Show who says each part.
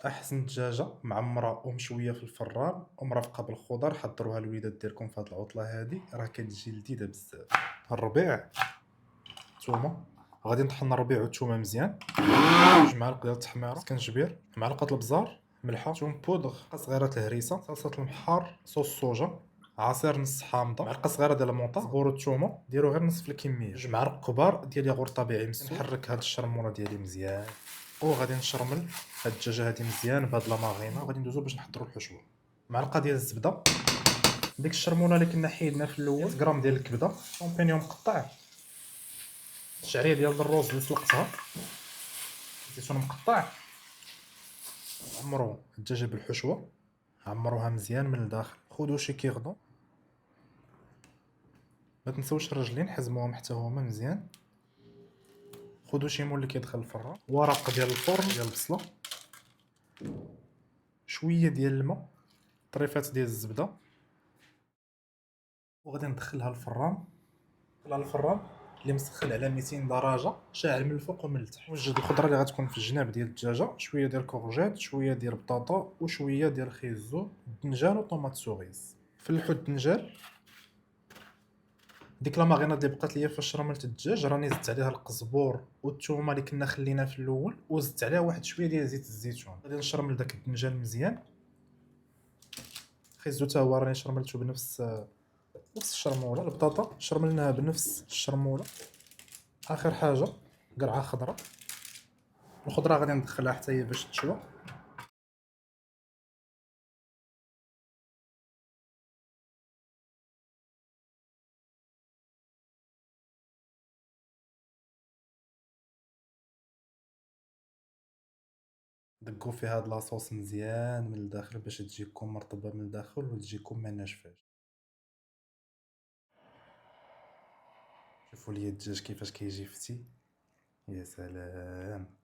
Speaker 1: احسن دجاجه معمره ومشويه في الفران ومرافقه بالخضر، حضروها الوليدات ديالكم في هذه العطله هذه، راه كتجي لذيذه بزاف. الربيع، الثومه، غادي نطحن الربيع والثومه مزيان، جوج معالق ديال التحميره، سكنجبير، معلقه البزار، ملحه، ثوم بودغ، معلقه صغيره الهريسه، صلصه المحار، صوص الصوجا، عصير نص حامضه، معلقه صغيره ديال الموطه، زبور الثومه، ديروا غير نصف الكميه، جوج معالق كبار ديال ياغورت طبيعي مسلوق. نحرك هاد الشرموله ديالي مزيان وغادي نشرمل هاد الدجاجه هادي مزيان بهاد لا ماغينا، وغادي ندوزو باش نحضروا الحشوه. معلقه ديال الزبده، ديك الشرموله اللي كنا حيدنا في الاول، 100 غرام ديال الكبده، شامبينيون مقطع، الشعريه ديال الروز اللي سلقتها، زيتون مقطع. عمروا الدجاجه بالحشوه، عمروها مزيان من الداخل، خذوا شي كيغدو، ما تنساوش الرجلين حزموهم حتى هما مزيان. خذوا شي مول اللي كيدخل الفران، ورق ديال الفرن ديال البصله، شويه ديال الماء، طريفات ديال الزبده، وغادي ندخلها الفران. ندخلها الفران اللي مسخن على 200 درجه، شاعل من الفوق ومن التحت. وجد الخضره اللي غتكون في الجناب ديال الدجاجه، شويه ديال الكورجيت، شويه ديال البطاطا، وشويه ديال الخيزو، الدنجال وطوماط سوريز. فلحوا الدنجال. ديك لا ماغيناد اللي بقات ليا فاش رملت الدجاج، راني زدت عليها القزبور والثومه اللي كنا خلينا في الاول، وزدت عليها واحد شويه ديال زيت الزيتون. غادي نشرمل داك الدنجال مزيان. خيزو تا هو راني شرملته نفس الشرموله. البطاطا شرملناها بنفس الشرموله. اخر حاجه قرعه خضراء. الخضره غادي ندخلها حتى هي باش تشوى. دقوا في هاد لاصوص مزيان من الداخل باش تجيكم مرطبه من الداخل وتجيكم ما ناشفاش. شوفوا لي الدجاج كيفاش كيجي فتي، يا سلام.